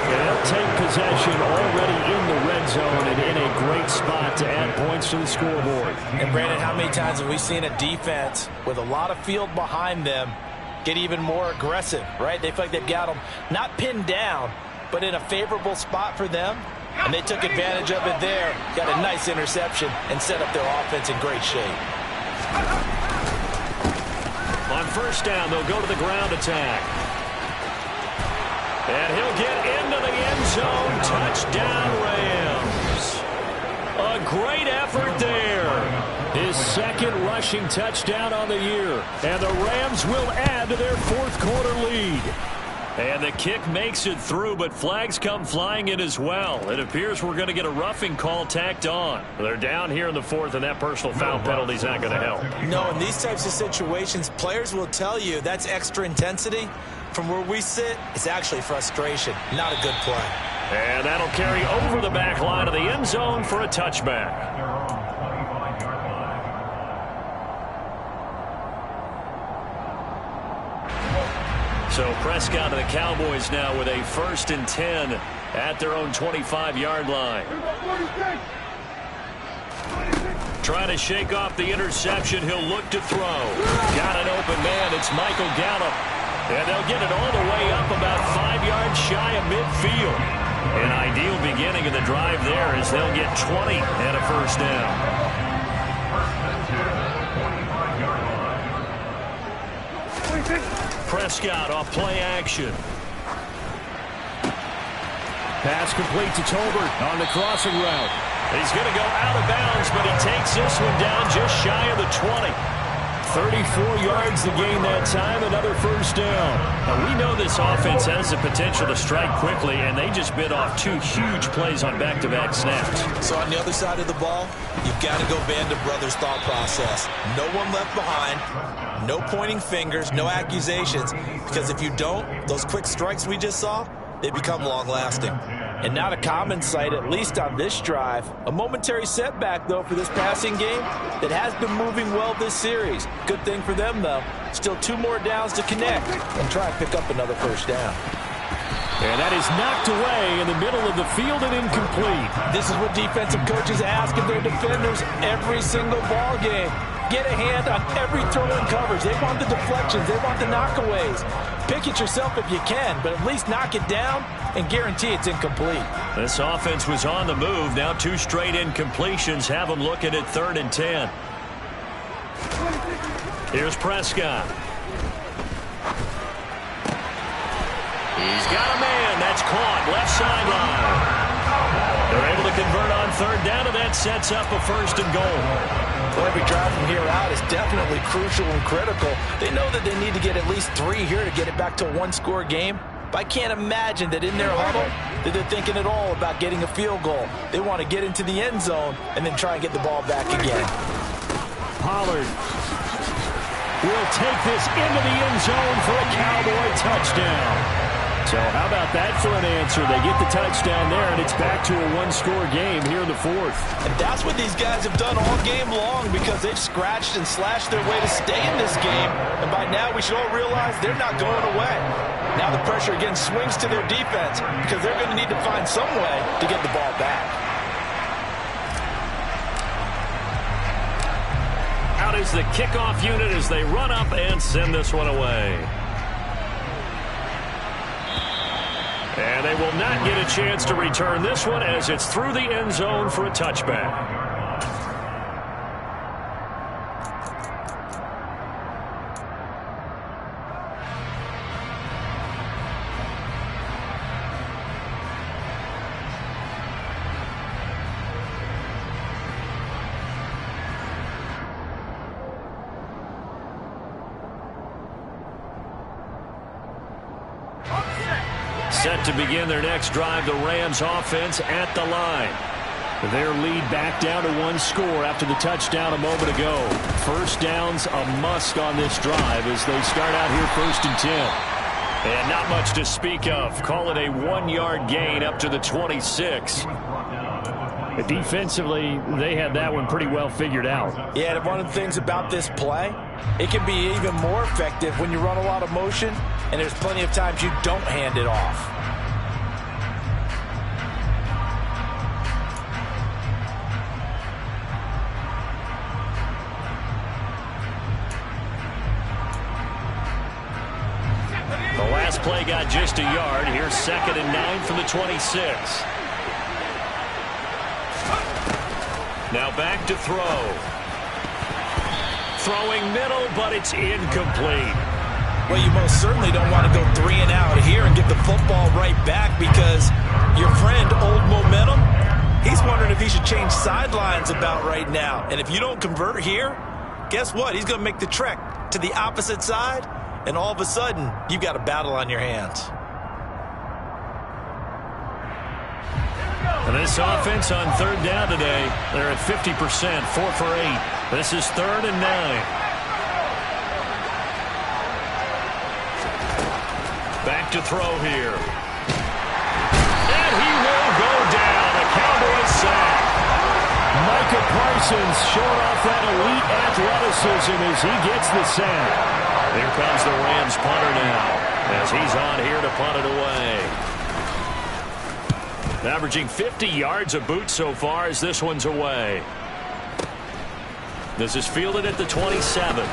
S5: And they'll take possession already in the red zone and in a great spot to add points to the scoreboard.
S4: And, Brandon, how many times have we seen a defense with a lot of field behind them get even more aggressive, right? They feel like they've got them not pinned down, but in a favorable spot for them, And they took advantage of it there. Got a nice interception and set up their offense in great shape.
S3: On first down, they'll go to the ground attack. And he'll get into the end zone. Touchdown, Rams. A great effort there. His second rushing touchdown on the year. And the Rams will add to their fourth quarter lead. And the kick makes it through, but flags come flying in as well. It appears we're going to get a roughing call tacked on. They're down here in the fourth, and that personal foul penalty is not going to help.
S4: No, in these types of situations, players will tell you that's extra intensity. From where we sit, it's actually frustration, not a good play.
S3: And that'll carry over the back line of the end zone for a touchback. So Prescott and the Cowboys now with a 1st and 10 at their own 25-yard line. Trying to shake off the interception. He'll look to throw. Got an open man. It's Michael Gallup. And they'll get it all the way up about 5 yards shy of midfield. An ideal beginning of the drive there as they'll get 20 and a first down. Prescott off play action.
S5: Pass complete to Tolbert on the crossing route.
S3: He's going to go out of bounds, but he takes this one down just shy of the 20.
S5: 34 yards to gain that time, another first down.
S3: Now, we know this offense has the potential to strike quickly, and they just bit off 2 huge plays on back-to-back snaps.
S4: So on the other side of the ball, you've got to go band of brothers thought process. No one left behind, no pointing fingers, no accusations, because if you don't, those quick strikes we just saw, they become long-lasting. And not a common sight, at least on this drive. A momentary setback, though, for this passing game that has been moving well this series. Good thing for them, though. Still 2 more downs to connect and try and pick up another first down.
S5: And that is knocked away in the middle of the field and incomplete.
S4: This is what defensive coaches ask of their defenders every single ball game. Get a hand on every throw in coverage. They want the deflections. They want the knockaways. Pick it yourself if you can, but at least knock it down and guarantee it's incomplete.
S3: This offense was on the move. Now 2 straight incompletions have them looking at 3rd and 10. Here's Prescott. He's got a man. That's caught. Left sideline. They're able to convert on 3rd down, and that sets up a 1st and goal.
S4: Well, every drive from here out is definitely crucial and critical. They know that they need to get at least 3 here to get it back to a 1-score game. But I can't imagine that in their huddle that they're thinking at all about getting a field goal. They want to get into the end zone and then try and get the ball back again.
S5: Pollard will take this into the end zone for a Cowboy touchdown. So how about that for an answer? They get the touchdown there, and it's back to a 1-score game here in the 4th.
S4: And that's what these guys have done all game long because they've scratched and slashed their way to stay in this game. And by now, we should all realize they're not going away. Now the pressure again swings to their defense because they're going to need to find some way to get the ball back.
S3: Out is the kickoff unit as they run up and send this one away. And they will not get a chance to return this one as it's through the end zone for a touchback. Set to begin their next drive, the Rams offense at the line. Their lead back down to 1 score after the touchdown a moment ago. First down's a must on this drive as they start out here 1st and 10. And not much to speak of. Call it a 1-yard gain up to the 26.
S5: Defensively, they had that one pretty well figured out.
S4: Yeah, and one of the things about this play, it can be even more effective when you run a lot of motion, and there's plenty of times you don't hand it off.
S3: The last play got just a yard. Here's 2nd and 9 from the 26. Now back to throw. Throwing middle, but it's incomplete.
S4: Well, you most certainly don't want to go 3 and out here and give the football right back because your friend, Old Momentum, he's wondering if he should change sidelines about right now. And if you don't convert here, guess what? He's going to make the trek to the opposite side, and all of a sudden, you've got a battle on your hands.
S3: And this offense on third down today, they're at 50%, 4 for 8. This is 3rd and 9. Back to throw here. And he will go down. A Cowboys sack. Micah Parsons showing off that elite athleticism as he gets the sack. Here comes the Rams punter now as he's on here to punt it away. Averaging 50 yards a boot so far as this one's away. This is fielded at the 27.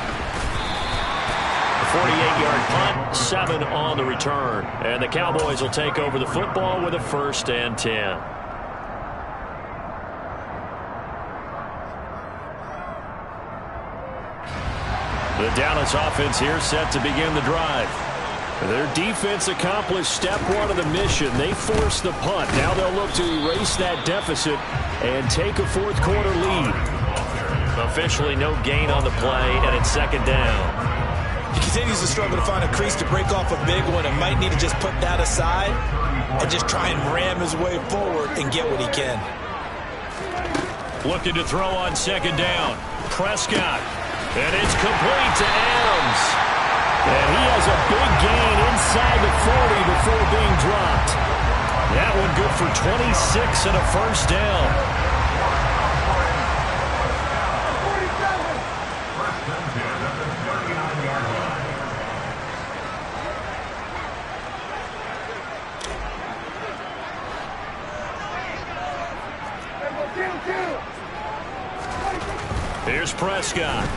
S3: 48-yard punt, 7 on the return. And the Cowboys will take over the football with a 1st and 10. The Dallas offense here set to begin the drive. Their defense accomplished step 1 of the mission. They forced the punt. Now they'll look to erase that deficit and take a 4th quarter lead. Officially no gain on the play, and it's 2nd down.
S4: He continues to struggle to find a crease to break off a big one and might need to just put that aside and just try and ram his way forward and get what he can.
S3: Looking to throw on 2nd down. Prescott. And it's complete to Adams. And he has a big gain inside the 40 before being dropped. That one good for 26 and a 1st down. Here's Prescott.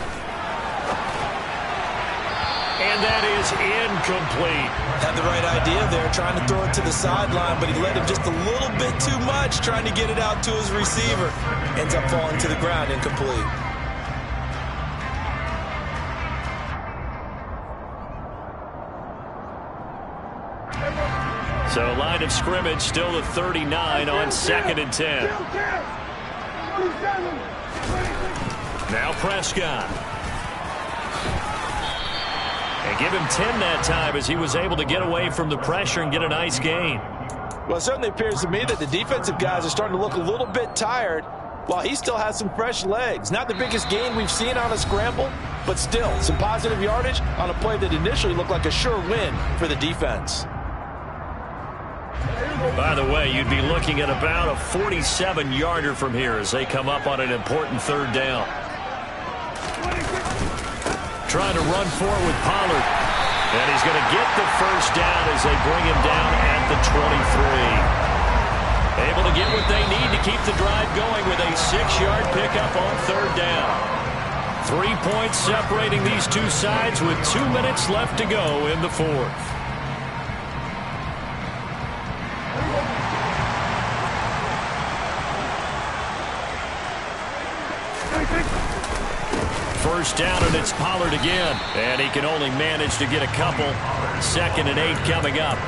S3: And that is incomplete.
S4: Had the right idea there, trying to throw it to the sideline, but he let him just a little bit too much, trying to get it out to his receiver. Ends up falling to the ground, incomplete.
S3: So line of scrimmage still the 39 on 2nd and 10. Now Prescott. And give him 10 that time as he was able to get away from the pressure and get a nice gain.
S4: Well, it certainly appears to me that the defensive guys are starting to look a little bit tired while he still has some fresh legs. Not the biggest gain we've seen on a scramble, but still some positive yardage on a play that initially looked like a sure win for the defense.
S3: By the way, you'd be looking at about a 47-yarder from here as they come up on an important 3rd down. Trying to run forward with Pollard. And he's going to get the 1st down as they bring him down at the 23. Able to get what they need to keep the drive going with a 6-yard pickup on 3rd down. 3 points separating these two sides with 2 minutes left to go in the 4th. First down, and it's Pollard again. And he can only manage to get a couple. 2nd and 8 coming up.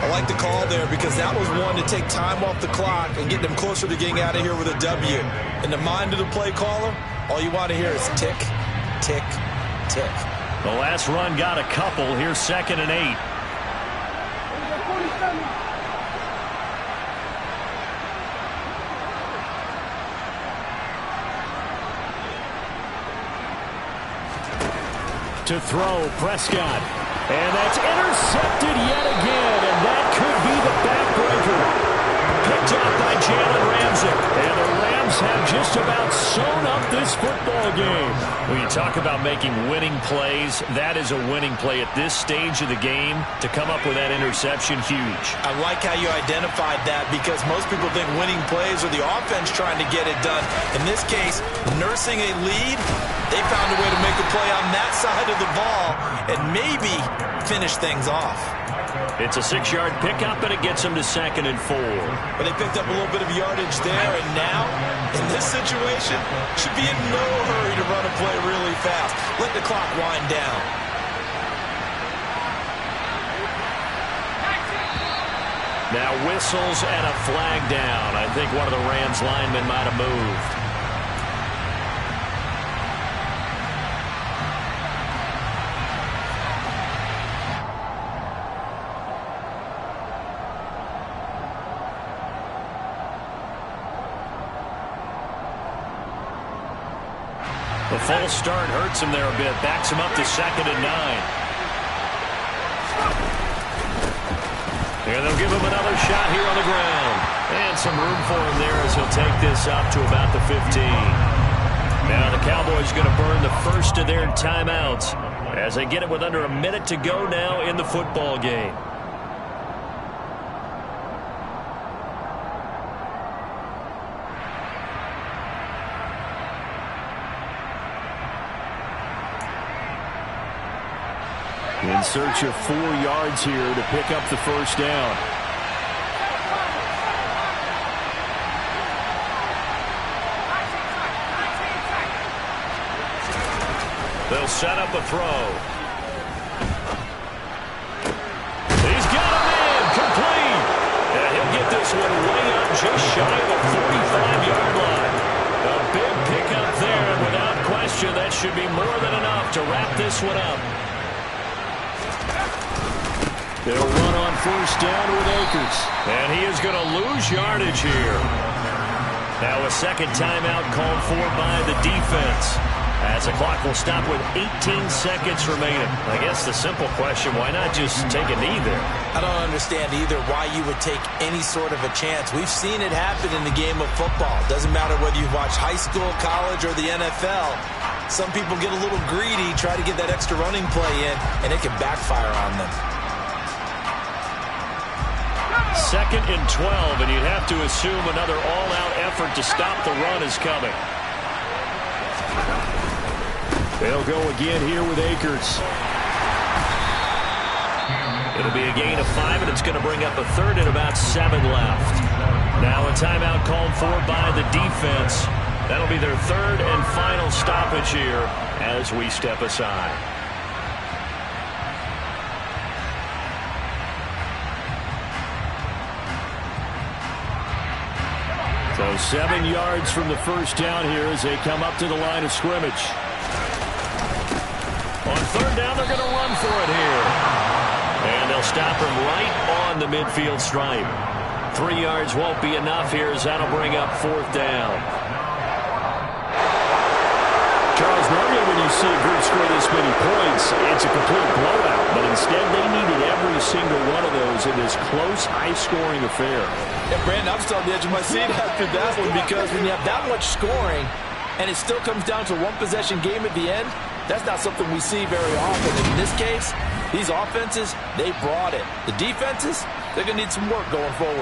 S4: I like the call there because that was one to take time off the clock and get them closer to getting out of here with a W. In the mind of the play caller, all you want to hear is tick, tick, tick.
S3: The last run got a couple. Here's 2nd and 8. To throw, Prescott. And that's intercepted yet again, and that could be the backbreaker. Picked up by Jalen Ramsey. And the Rams have just about sewn up this football game. When you talk about making winning plays, that is a winning play at this stage of the game. To come up with that interception, huge.
S4: I like how you identified that because most people think winning plays are the offense trying to get it done. In this case, nursing a lead, they found a way to make a play on that side of the ball and maybe finish things off.
S3: It's a 6-yard pickup, and it gets them to 2nd and 4.
S4: But they picked up a little bit of yardage there, and now, in this situation, should be in no hurry to run a play really fast. Let the clock wind down.
S3: Now whistles and a flag down. I think one of the Rams linemen might have moved. The false start hurts him there a bit. Backs him up to 2nd and 9. And they'll give him another shot here on the ground. And some room for him there as he'll take this up to about the 15. Now the Cowboys are going to burn the first of their timeouts as they get it with under a minute to go now in the football game. In search of 4 yards here to pick up the first down. They'll set up a throw. He's got him in, complete. And he'll get this one way up just shy of the 45-yard line. A big pickup there, and without question, that should be more than enough to wrap this one up. They'll run on first down with Akers. And he is going to lose yardage here. Now a second timeout called for by the defense. As the clock will stop with 18 seconds remaining. I guess the simple question, why not just take a knee there?
S4: I don't understand either why you would take any sort of a chance. We've seen it happen in the game of football. Doesn't matter whether you watch high school, college, or the NFL. Some people get a little greedy, try to get that extra running play in, and it can backfire on them.
S3: 2nd and 12, and you'd have to assume another all-out effort to stop the run is coming. They'll go again here with Akers. It'll be a gain of 5, and it's going to bring up a 3rd and about 7 left. Now a timeout called for by the defense. That'll be their 3rd and final stoppage here as we step aside. So 7 yards from the first down here as they come up to the line of scrimmage. On 3rd down, they're going to run for it here. And they'll stop him right on the midfield stripe. 3 yards won't be enough here as that'll bring up 4th down.
S5: Charles, normally when you see a group score this many points, it's a complete blowout. But instead, they needed every single one of those in this close, high-scoring affair.
S4: Yeah, Brandon, I'm still on the edge of my seat after that one because when you have that much scoring and it still comes down to one-possession game at the end, that's not something we see very often. In this case, these offenses, they brought it. The defenses, they're going to need some work going forward.